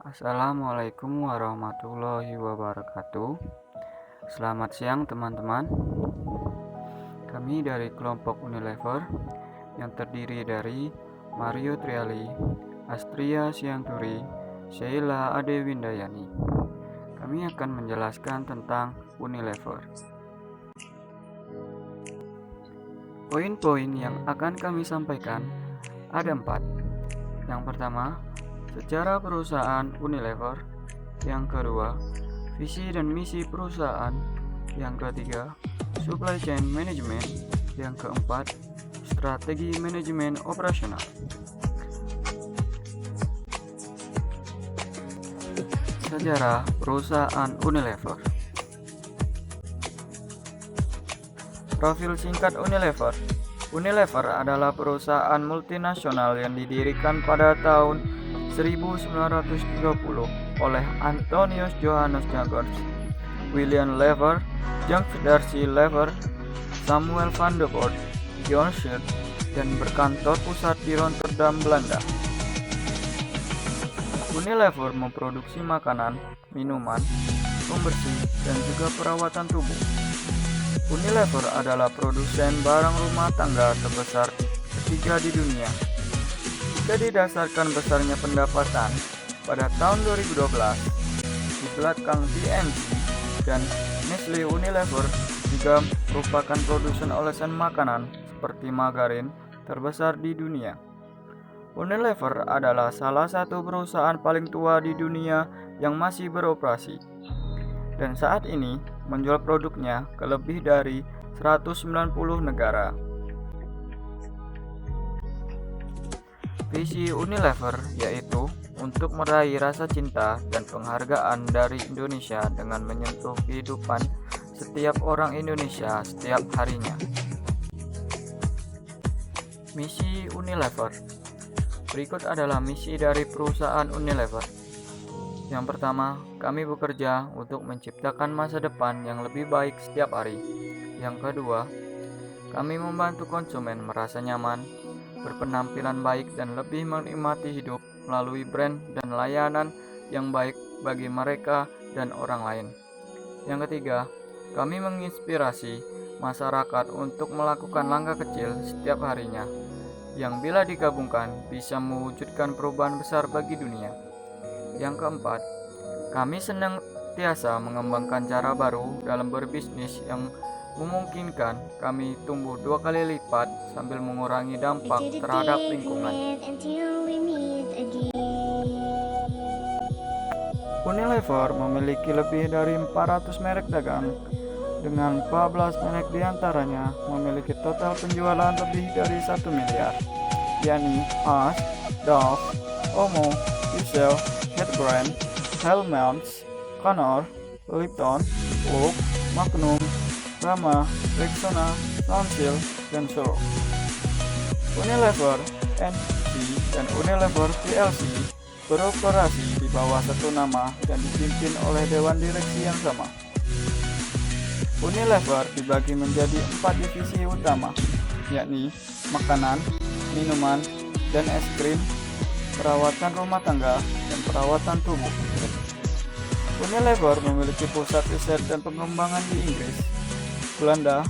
Assalamualaikum warahmatullahi wabarakatuh. Selamat siang teman-teman. Kami dari kelompok Unilever yang terdiri dari Mario Triali, Astria Sianturi, Sheila Adewindayani. Kami akan menjelaskan tentang Unilever. Poin-poin yang akan kami sampaikan ada 4. Yang pertama, sejarah perusahaan Unilever. Yang kedua, visi dan misi perusahaan. Yang ketiga, supply chain management. Yang keempat, strategi manajemen operasional. Sejarah perusahaan Unilever. Profil singkat Unilever. Unilever adalah perusahaan multinasional yang didirikan pada tahun 1930 oleh Antonius Johannes Jagers, William Lever, James Darcy Lever, Samuel van de Voort, John Schultz, dan berkantor pusat di Rotterdam, Belanda. Unilever memproduksi makanan, minuman, pembersih, dan juga perawatan tubuh. Unilever adalah produsen barang rumah tangga terbesar ketiga di dunia. Jika didasarkan besarnya pendapatan pada tahun 2012, di belakang P&G dan Nestle, Unilever juga merupakan produsen olesan makanan seperti margarin terbesar di dunia. Unilever adalah salah satu perusahaan paling tua di dunia yang masih beroperasi, dan saat ini menjual produknya ke lebih dari 190 negara. Visi Unilever yaitu untuk meraih rasa cinta dan penghargaan dari Indonesia dengan menyentuh kehidupan setiap orang Indonesia setiap harinya. Misi Unilever. Berikut adalah misi dari perusahaan Unilever. Yang pertama, kami bekerja untuk menciptakan masa depan yang lebih baik setiap hari. Yang kedua, kami membantu konsumen merasa nyaman, berpenampilan baik dan lebih menikmati hidup melalui brand dan layanan yang baik bagi mereka dan orang lain. Yang ketiga, kami menginspirasi masyarakat untuk melakukan langkah kecil setiap harinya, yang bila digabungkan bisa mewujudkan perubahan besar bagi dunia. Yang keempat, kami senantiasa mengembangkan cara baru dalam berbisnis yang memungkinkan kami tumbuh 2 kali lipat sambil mengurangi dampak terhadap lingkungan. Unilever memiliki lebih dari 400 merek dagang, dengan 14 merek diantaranya memiliki total penjualan lebih dari 1 miliar, yakni Ash, Dove, Omo, Yusel, Headbrand, Hellmann's, Connor, Lipton, Oak, Magnum, Rama, Rexona, Sunsilk, dan Solo. Unilever NV dan Unilever PLC beroperasi di bawah satu nama dan dipimpin oleh dewan direksi yang sama. Unilever dibagi menjadi 4 divisi utama, yakni makanan, minuman, dan es krim, perawatan rumah tangga, dan perawatan tubuh. Unilever memiliki pusat riset dan pengembangan di Inggris, Belanda,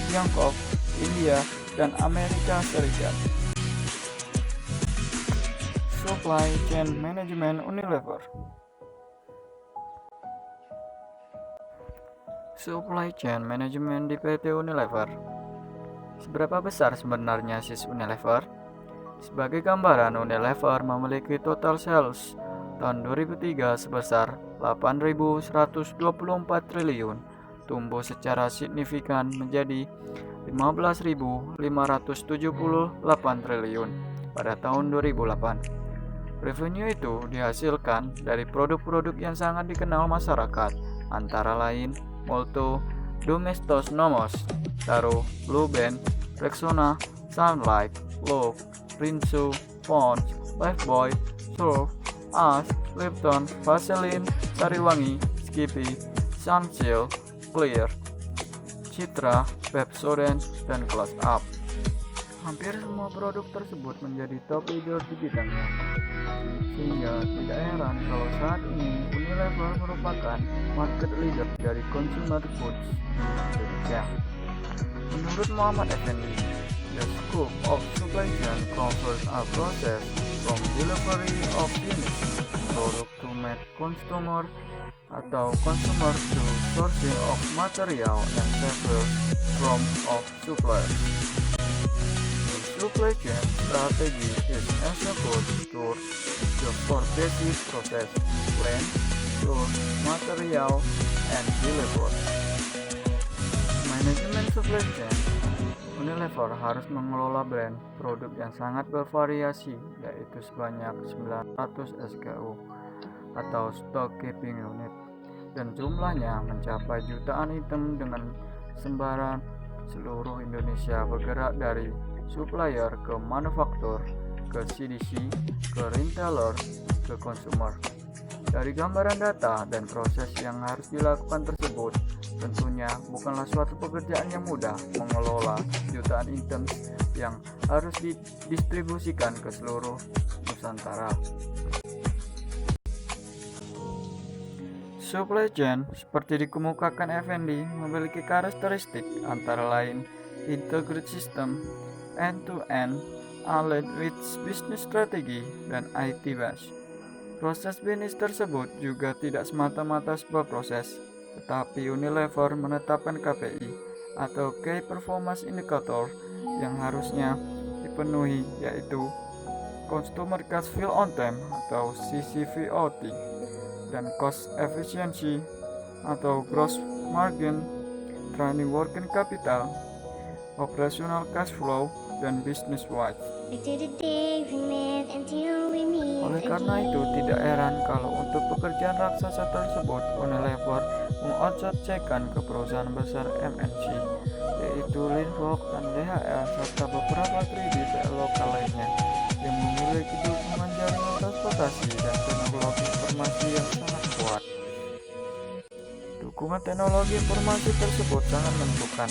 Tiongkok, India, dan Amerika Serikat. Supply Chain Management Unilever. Supply Chain Management di PT Unilever. Seberapa besar sebenarnya sis Unilever? Sebagai gambaran, Unilever memiliki total sales tahun 2003 sebesar 8.124 triliun, tumbuh secara signifikan menjadi 15.578 triliun pada tahun 2008. Revenue itu dihasilkan dari produk-produk yang sangat dikenal masyarakat, antara lain Molto, Domestos Nomos, Taro, Blueband, Rexona, Sunlight, Love, Rinso, Pond's, Lifebuoy, Surf, Ash, Lipton, Vaseline, Sariwangi, Skippy, Sunsilk, Clear, Citra, Pepsodent, dan Close Up. Hampir semua produk tersebut menjadi top leader di bidangnya, Sehingga tidak heran kalau saat ini Unilever merupakan market leader dari consumer goods di Indonesia. Menurut Muhammad Effendi, the scope of supply chain covers a process from delivery of finished product to meet consumer atau consumer to sourcing of material and several forms of suppliers. The supply chain strategy is executed through the four basic process: plan, source, material, and deliver. Manajemen supply chain. Unilever harus mengelola brand produk yang sangat bervariasi, yaitu sebanyak 900 SKU atau stock keeping unit, dan jumlahnya mencapai jutaan item dengan sembarang seluruh Indonesia, bergerak dari supplier ke manufaktur, ke CDC, ke retailer, ke consumer. Dari gambaran data dan proses yang harus dilakukan tersebut, tentunya bukanlah suatu pekerjaan yang mudah mengelola jutaan items yang harus didistribusikan ke seluruh Nusantara. Supply chain, seperti dikemukakan Effendi, memiliki karakteristik antara lain integrated system, end-to-end, aligned with business strategy, dan IT base. Proses bisnis tersebut juga tidak semata-mata sebuah proses, tetapi Unilever menetapkan KPI atau Key Performance Indicator yang harusnya dipenuhi, yaitu Customer Cash Fill on Time atau CCVOT, dan Cost Efficiency atau Gross Margin, Training Working Capital, Operational Cash Flow, dan Business Wide. Oleh karena itu, tidak heran kalau untuk pekerjaan raksasa tersebut, Unilever mengoutsourcingkan ke perusahaan besar MNC, yaitu Linfox dan DHL, serta beberapa 3D lokal lainnya yang memiliki dukungan jaringan transportasi dan teknologi informasi yang sangat kuat. Dukungan teknologi informasi tersebut sangat menentukan.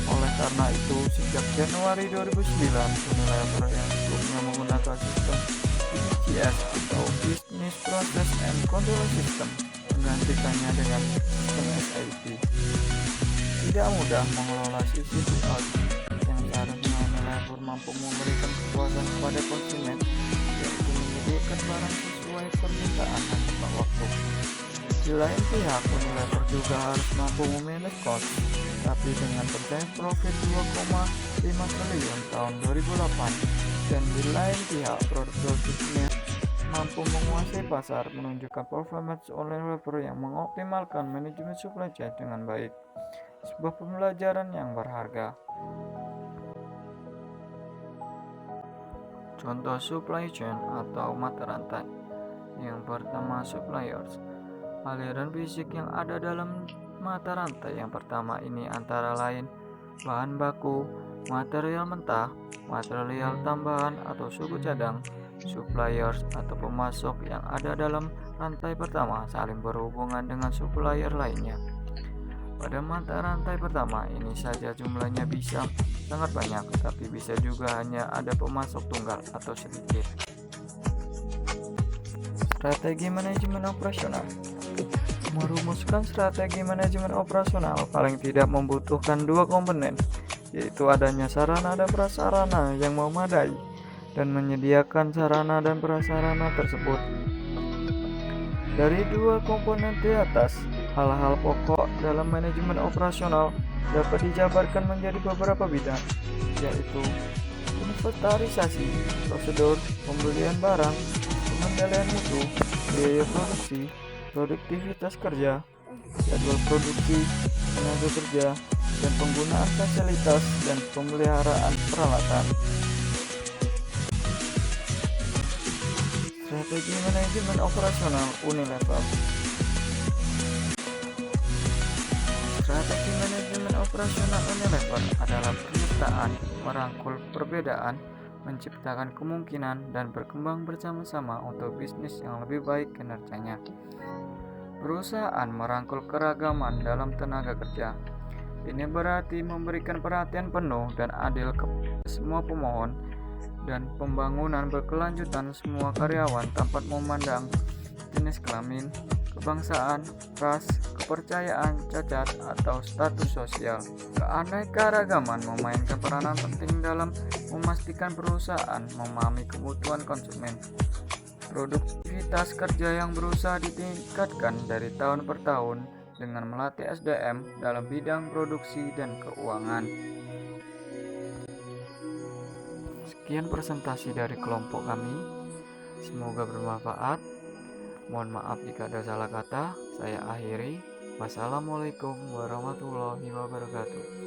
Oleh karena itu, sejak Januari 2009, Unilever yang sebelumnya menggunakan sistem BPS atau Business Process and Control System menggantikannya dengan sistem SAP. Tidak mudah mengelola CCTV yang seharusnya Unilever mampu memberikan kepuasan kepada konsumen, yaitu menyediakan barang sesuai permintaan dan tepat waktu. Di lain pihak, Unilever juga harus mampu memanage cost, tapi dengan pencapaian profit 2,5 triliun tahun 2008, dan di lain pihak produk-produknya mampu menguasai pasar, menunjukkan performance Unilever yang mengoptimalkan manajemen supply chain dengan baik. Sebuah pembelajaran yang berharga. Contoh supply chain atau mata rantai. Yang pertama, suppliers. Aliran fisik yang ada dalam mata rantai yang pertama ini antara lain bahan baku, material mentah, material tambahan atau suku cadang. Suppliers atau pemasok yang ada dalam rantai pertama saling berhubungan dengan supplier lainnya. Pada mata rantai pertama ini saja jumlahnya bisa sangat banyak, tapi bisa juga hanya ada pemasok tunggal atau sedikit. Strategi manajemen operasional. Merumuskan strategi manajemen operasional paling tidak membutuhkan dua komponen, yaitu adanya sarana dan prasarana yang memadai dan menyediakan sarana dan prasarana tersebut. Dari dua komponen di atas, hal-hal pokok dalam manajemen operasional dapat dijabarkan menjadi beberapa bidang, yaitu inventarisasi, prosedur, pembelian barang, pengendalian mutu, biaya produksi, produktivitas kerja, jadwal produksi, tenaga kerja, dan penggunaan fasilitas dan pemeliharaan peralatan. Strategi manajemen operasional Unilever. Strategi manajemen operasional Unilever adalah penyertaan, merangkul perbedaan, menciptakan kemungkinan, dan berkembang bersama-sama untuk bisnis yang lebih baik kinerjanya. Perusahaan merangkul keragaman dalam tenaga kerja. Ini berarti memberikan perhatian penuh dan adil kepada semua pemohon, dan pembangunan berkelanjutan semua karyawan tanpa memandang jenis kelamin, kebangsaan, ras, kepercayaan, cacat, atau status sosial. Keanekaragaman memainkan peranan penting dalam memastikan perusahaan memahami kebutuhan konsumen. Produktivitas kerja yang berusaha ditingkatkan dari tahun per tahun dengan melatih SDM dalam bidang produksi dan keuangan. Sekian presentasi dari kelompok kami. Semoga bermanfaat. Mohon maaf jika ada salah kata. Saya akhiri. Wassalamualaikum warahmatullahi wabarakatuh.